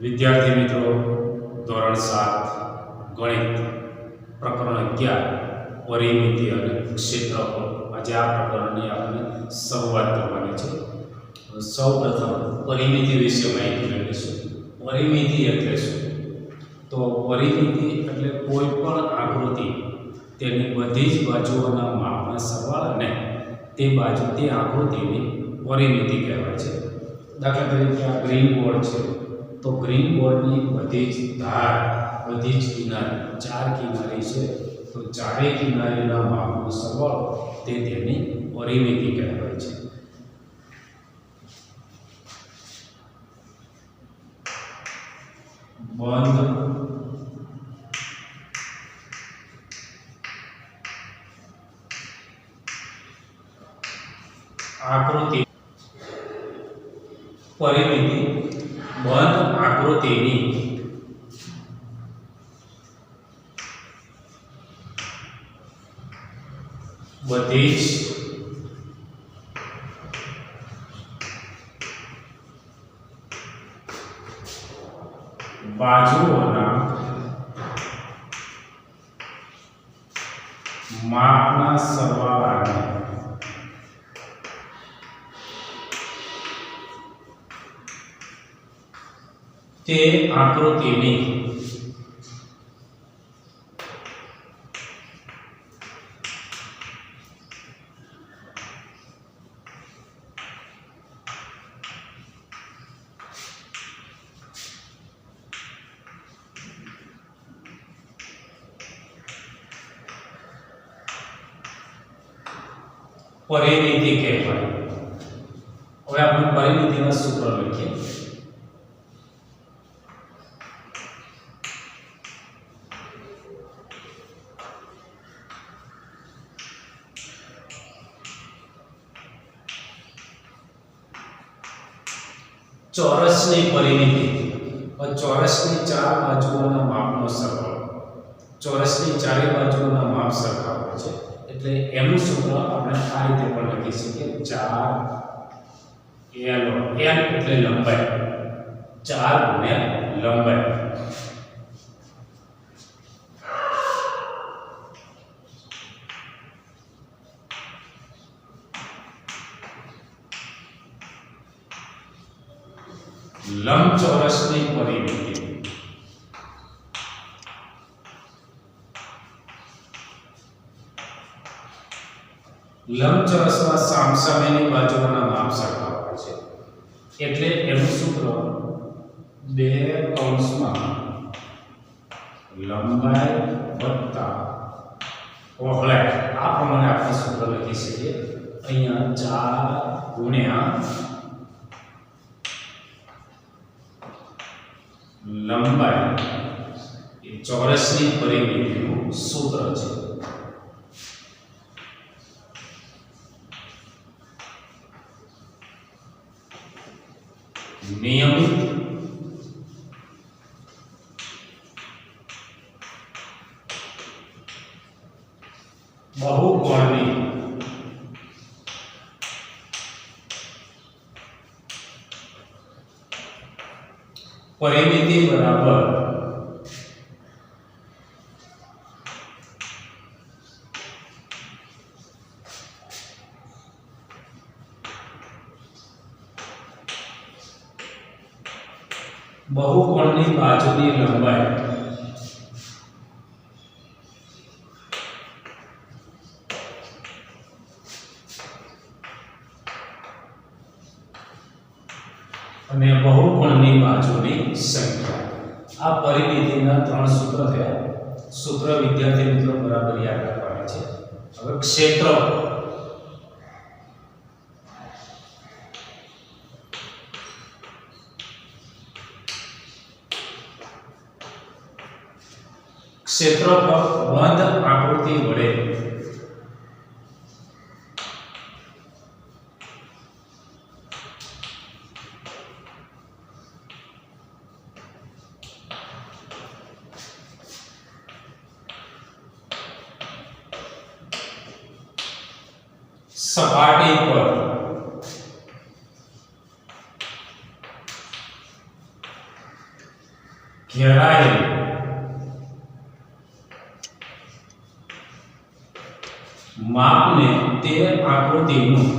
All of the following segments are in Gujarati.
વિદ્યાર્થી મિત્રો, ધોરણ 7 ગણિત પ્રકરણ 11 પરિમિતિ અને ક્ષેત્રફળ. આજે આ પ્રકરણની આપણે શરૂઆત કરવાની છે. સૌપ્રથમ પરિમિતિ વિશે માહિતી મેળવીશું. પરિમિતિ એટલે શું? તો પરિમિતિ એટલે કોઈ પણ આકૃતિ તેની બધી જ બાજુઓના માપના સરવાળાને તે આકૃતિની પરિમિતિ કહેવાય છે. દાખલા તરીકે આ ગ્રીન બોર્ડ છે, તો ગ્રીન બોર્ડની બધી જ ધાર, બધી જ કિનારી, 4 કિનારી છે, તો ચારેય કિનારીના માપનો સરવાળો તે તેની પરિમિતિ કહેવાય છે. બંધ આકૃતિ પરિમિતિ બંધ આકૃતિની બધી જ બાજુઓના માપના સરવાળાને તે આકૃતિની પરિમિતિ કહેવાય. હવે આપણે પરિમિતિના સૂત્ર લખીએ. ચોરસની પરિમિતિ, ચોરસની 4 બાજુઓના માપનો સરવાળો. ચોરસની ચારે બાજુઓના માપ સરખા હોય છે, એટલે એનું સૂત્ર આપણે આ રીતે પણ લખી શકીએ. 4 L એટલે લંબાઈ, 4 ગુણ્યા લંબાઈ. લંબચોરસની પરિમિતિ લંબચોરસમાં સામસામેની બાજુઓના માપ સરખા હોય છે, એટલે એનું સૂત્ર 2 કૌંસમાં લંબાઈ વત્તા પહોળાઈ. આ પ્રમાણે આપણે સૂત્ર લખી શકીએ. અહીંયા 4 ગુણ્યા લંબાઈ એ ચોરસની પરિમિતિનું સૂત્ર છે. નિયમિત બહુકોણની પરિમિતિ બરાબર બહુકોણની બાજુની લંબાઈ અને બહુકોણની બાજુની સંખ્યા. આ પરિમિતિના 3 સૂત્ર થયા. સૂત્ર વિદ્યાર્થી મિત્રો બરાબર યાદ રાખવાના છે. હવે ક્ષેત્રફળ. ક્ષેત્રફળ બંધ આકૃતિ વડે સપાટી પર घेराયેલ માપને તે આકૃતિનું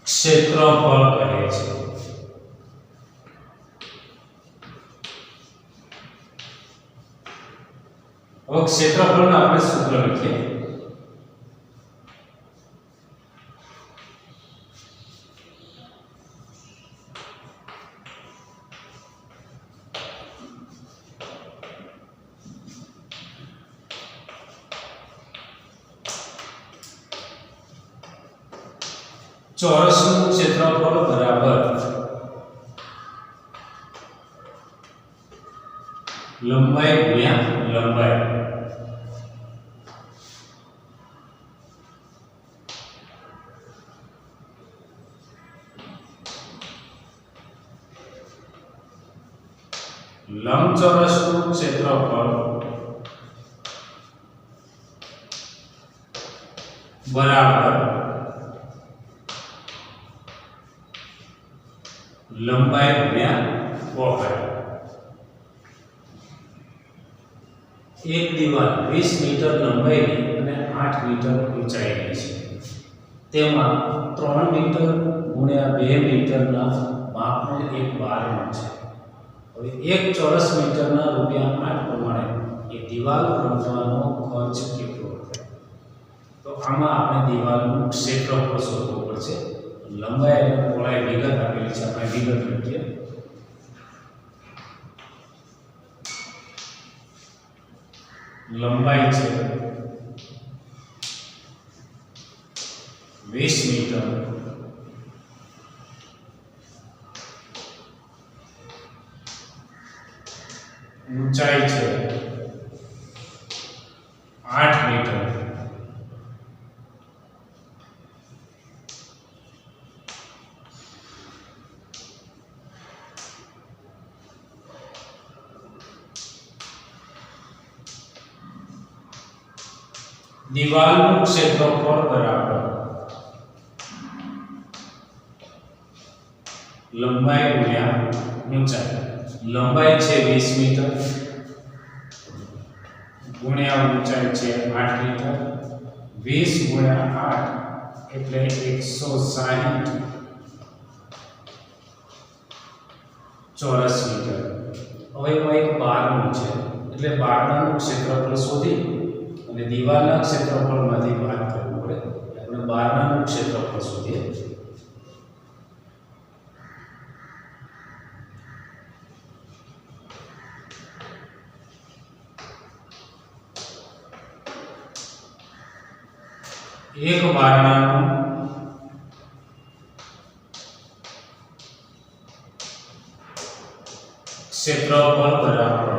ક્ષેત્રફળ કહે છે. હવે ક્ષેત્રફળનું આપણે સૂત્ર લખીએ. ચોરસનું ક્ષેત્રફળ બરાબર લંબાઈ ગુણ્યા લંબાઈ. લંબચોરસનું ક્ષેત્રફળ બરાબર લંબાઈ ગુણ્યા પહોળાઈ. એક દીવાલ 20 મીટર લંબાઈની અને 8 મીટર ઊંચાઈની છે. તેમાં 3 મીટર ગુણ્યા 2 મીટરના માપનું એક બારણું છે. હવે એક ચોરસ મીટરના રૂપિયા 8 પ્રમાણે એ દિવાલ બનાવવાનો ખર્ચ કેટલો થાય? તો આમાં આપણે દિવાલનું ક્ષેત્રફળ શોધવું પડશે. લંબાઈ અને પહોળાઈ વિગત આપેલી છે, આપણે વિગત લખીએ. લંબાઈ છે 20 મીટર, ઊંચાઈ છે 8 મીટર, દિવાલનું ક્ષેત્રફળ બરાબર લંબાઈ ગુણ્યા ઊંચાઈ. લંબાઈ છે 20 મીટર ગુણ્યા ઊંચાઈ છે 8 મીટર. 20 ગુણ્યા 8 એટલે 160 ચોરસ મીટર. હવે એમાં એક બારણું છે એટલે બારણાનું ક્ષેત્રફળ શોધી અને દિવાલના ક્ષેત્રફળમાંથી બાદ કરવું પડે. આપણે બારણાનું ક્ષેત્રફળ શોધીએ. એક બારણાનું ક્ષેત્રફળ બરાબર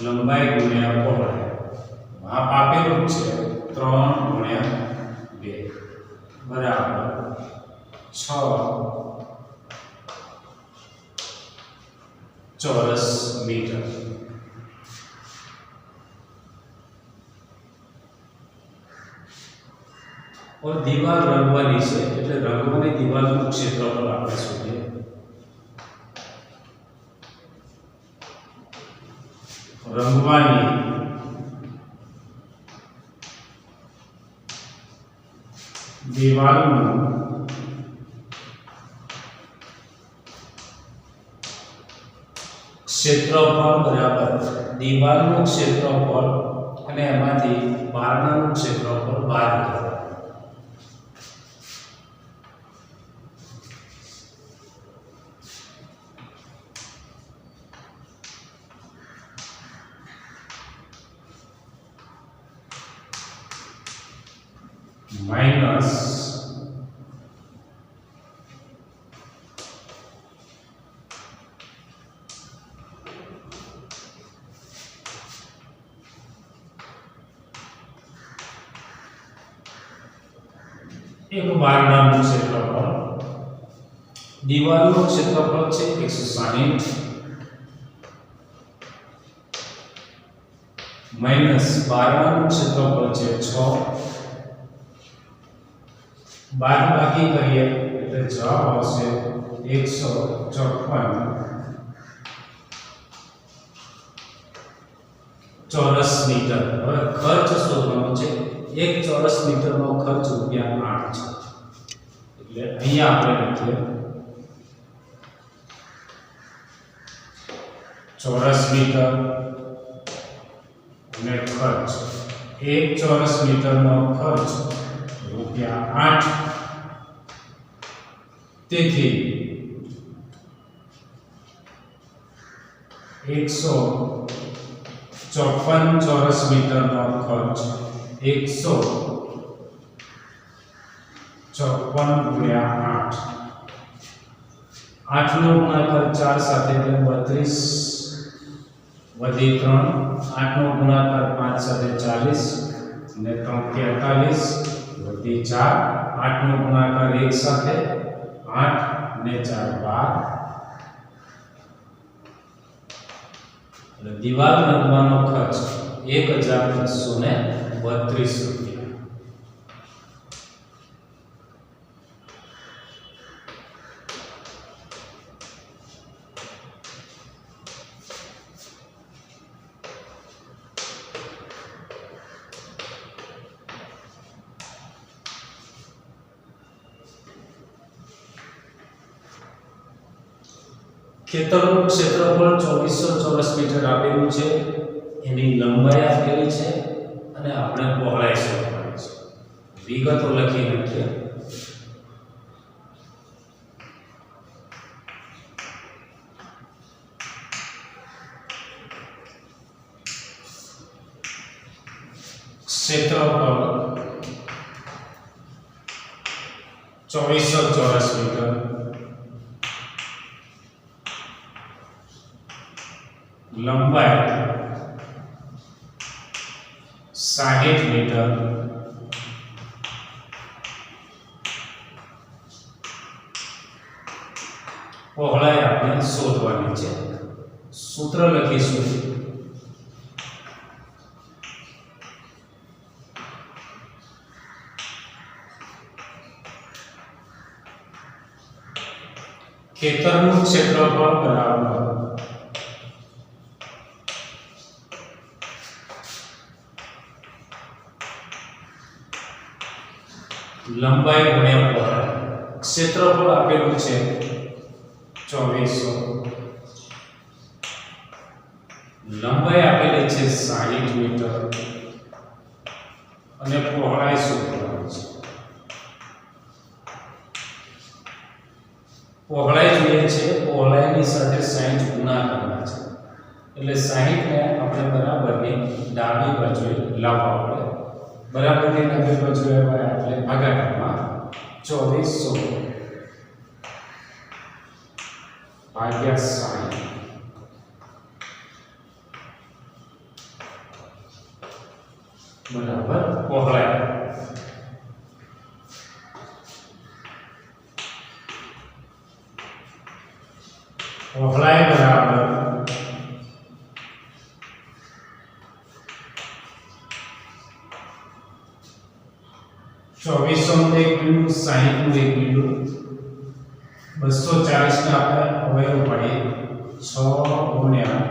લંબાઈ ગુણ્યા પહોળાઈ. માપ આપેલું છે 3 ગુણ્યા 2 બરાબર 6 ચોરસ મીટર. और दीवार रंगवानी છે એટલે રંગવાની દીવાલનું ક્ષેત્રફળ આપણે શોધીએ. રંગવાની દીવાલનું ક્ષેત્રફળ બરાબર દીવાલનું ક્ષેત્રફળ અને એમાંથી બારણાનું ક્ષેત્રફળ બાદ કરો. माइनस एक बारणाનું ક્ષેત્રફળ દીવાલનું ક્ષેત્રફળ છે 160 માઇનસ 12 ક્ષેત્રફળ છે 6, 12 બાકી કરીએ એટલે જવાબ આવશે 154 ચોરસ મીટર. હવે ખર્ચ શોધવાનો છે. 1 ચોરસ મીટરનો ખર્ચ રૂપિયા 8 છે. એટલે અહીંયા આપણે લખીએ ચોરસ મીટર અને ખર્ચ. 1 ચોરસ મીટરનો ખર્ચ રૂપિયા 8. તેથી 154 ચોરસ મીટરનો ખર્ચ 154 ગુણ્યા 8. 8 નો ગુણાકાર 4 સાથે એટલે 32 વધી 3. 8 નો ગુણાકાર 5 સાથે 40 અને 3 43 વધી 4. 8 નો ગુણાકાર 1 સાથે 8 ને 4 12. એટલે દિવાલ રંગવાનો ખર્ચ 1232 રૂપિયા. ખેતરનું ક્ષેત્રફળ 2400 ચોરસ મીટર આપેલું છે. એની લંબાઈ આપેલી છે અને આપણે પહોળાઈ શોધવાની છે. વિગતો લખી નાખીએ. ક્ષેત્રફળ 2400 ચોરસ મીટર, લંબાઈ 60 મીટર, પહોળાઈ આપણે શોધવાની છે. સૂત્ર લખીશું. ખેતરનું ક્ષેત્રફળ બરાબર લંબાઈ ગુણ્યા પહોળાઈ. ક્ષેત્રફળ આપેલું છે 2400, લંબાઈ આપેલી છે 60 મીટર અને પહોળાઈ શોધવાની છે. પહોળાઈ જોઈએ છે. પહોળાઈની સાથે 60 ગુણાકારના છે. એટલે 60 ને આપણે બરાબરની ડાબી બાજુએ લાવવા પડે. બરાબરની ડાબી બાજુએ આવે એટલે ભાગાકારમાં 2400 ભાગ્યા 60 બરાબર પહોળાઈ. પહોળાઈ બરાબર 2400 નું એક બિંદુ, 60 નું એક બિંદુ, 240 ને આપણે અવયવ પાડીએ 6 ગુણ્યા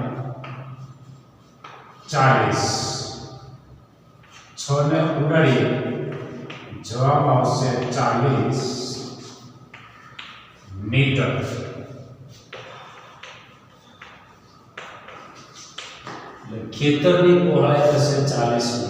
40. 6 ને ઉડાડીએ જવાબ આવશે 40 મીટર. ખેતરની પહોળાઈ થશે 40 મીટર.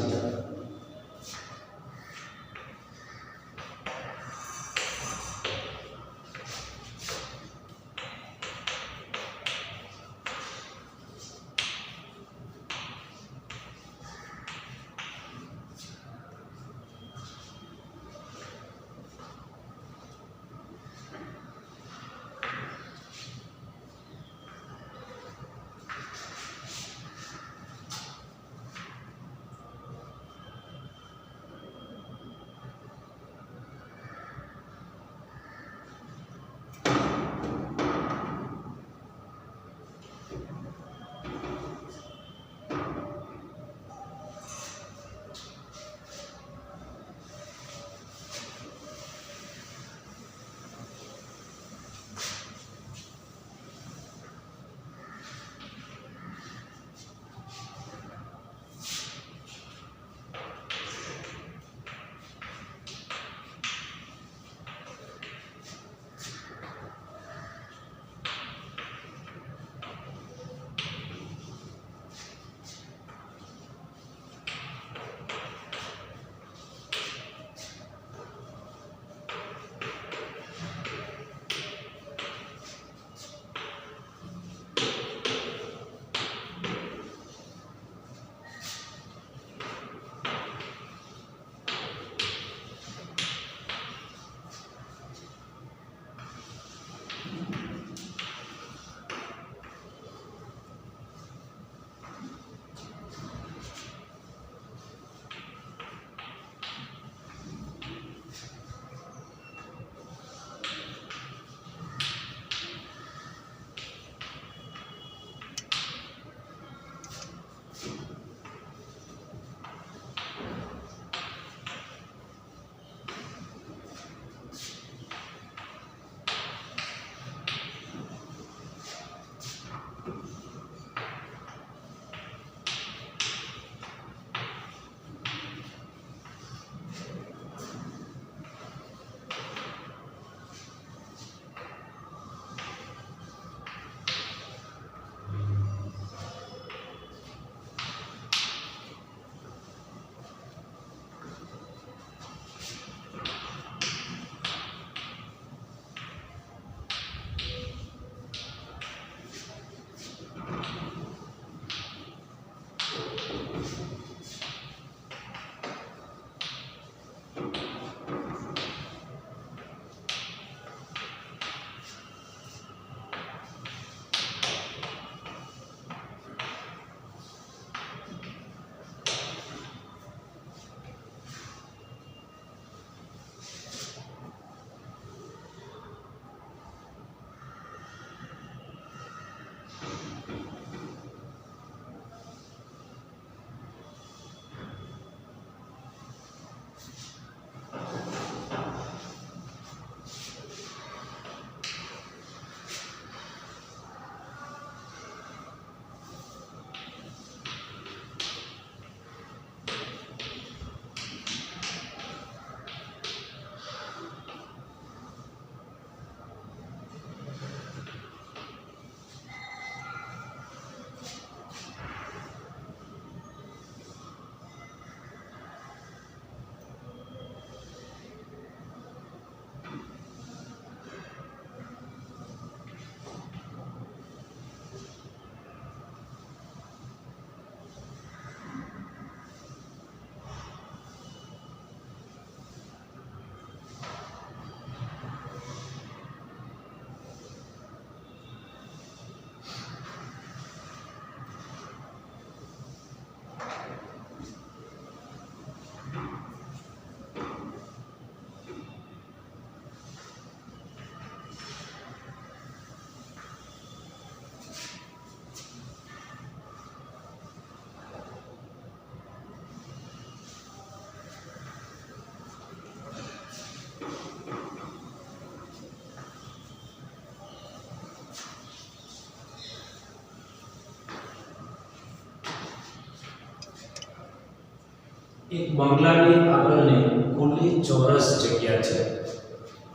એક બંગલાની આગળની ખુલ્લી ચોરસ જગ્યા છે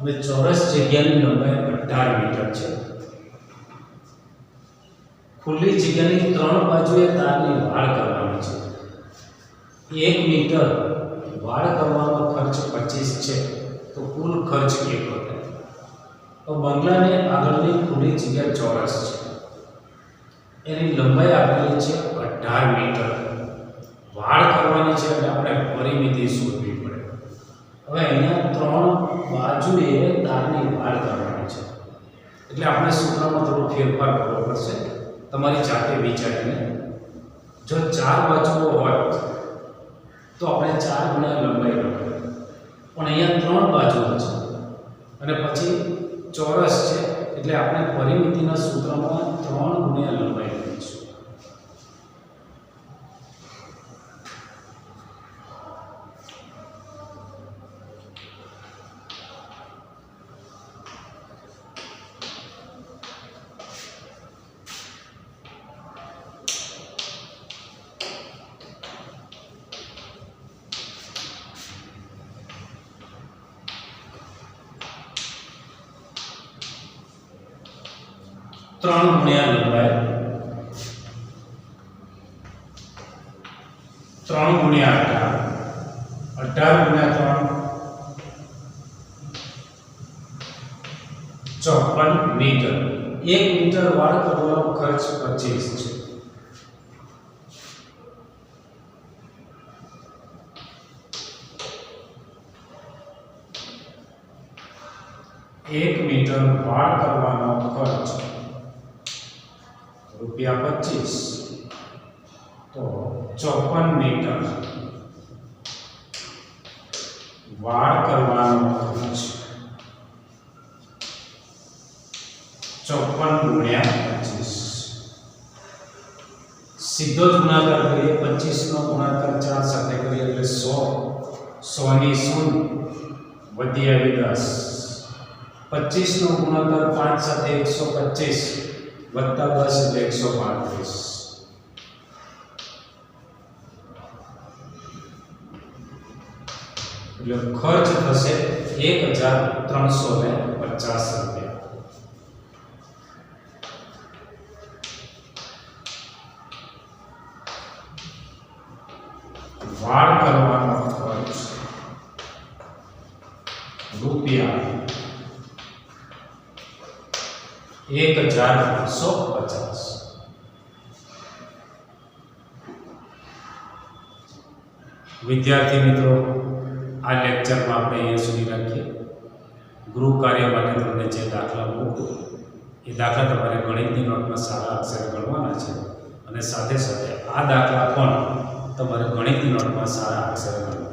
અને ચોરસ જગ્યાની લંબાઈ 18 મીટર છે. ખુલ્લી જગ્યાની 3 બાજુએ તારની વાડ કરવાની છે. 1 મીટર વાડ કરવાનો ખર્ચ 25 છે, તો કુલ ખર્ચ કેટલો થાય? તો બંગલાની આગળની ખુલ્લી જગ્યા ચોરસ છે, એની લંબાઈ આપેલી છે 18 મીટર. વાડ કરવાની છે એટલે આપણે પરિમિતિ શોધવી પડે. હવે અહીંયા 3 બાજુએ તારની વાડ કરવાની છે એટલે આપણે સૂત્રમાં થોડો ફેરફાર કરવો પડશે. તમારી જાતે વિચારીને, જો 4 બાજુઓ હોય તો આપણે 4 ગુણ્યા લંબાઈ લખીએ, પણ અહીંયા 3 બાજુઓ છે અને પછી ચોરસ છે એટલે આપણે પરિમિતિના સૂત્રમાં 3 ગુણ્યા લંબાઈ લખીશું. ત્રણ ગુણ્યા લંબાઈ 3 ગુણ્યા 18 ગુણ્યા 3 54 મીટર. 1 મીટર વાડ કરવાનો ખર્ચ 25 છે. એક મીટર વાડ કરવાનો ખર્ચ ₹25, તો 54 મીટર વાડ કરવાનો ખર્ચ 54 ગુણ્યા 25. સીધો જ ગુણાકાર કરીએ. 25 નો ગુણાકાર 4 સાથે કરીએ એટલે 100. 100 ની 0 વધી આવી 10. 25 નો ગુણાકાર 5 સાથે 125 વત્તા 10 એટલે 135. એટલે ખર્ચ થશે 1350 રૂપિયા. વાડ કરવાનો ખર્ચ રૂપિયા 1350. વિદ્યાર્થી મિત્રો, આ લેક્ચરમાં આપણે અહીંયા સુધી રાખીએ. ગૃહ કાર્ય માટે તમને જે દાખલા મૂકું એ દાખલા તમારે ગણિતની નોટમાં સારા અક્ષરે ગણવાના છે અને સાથે સાથે આ દાખલા પણ તમારે ગણિતની નોટમાં સારા અક્ષરે ગણવાના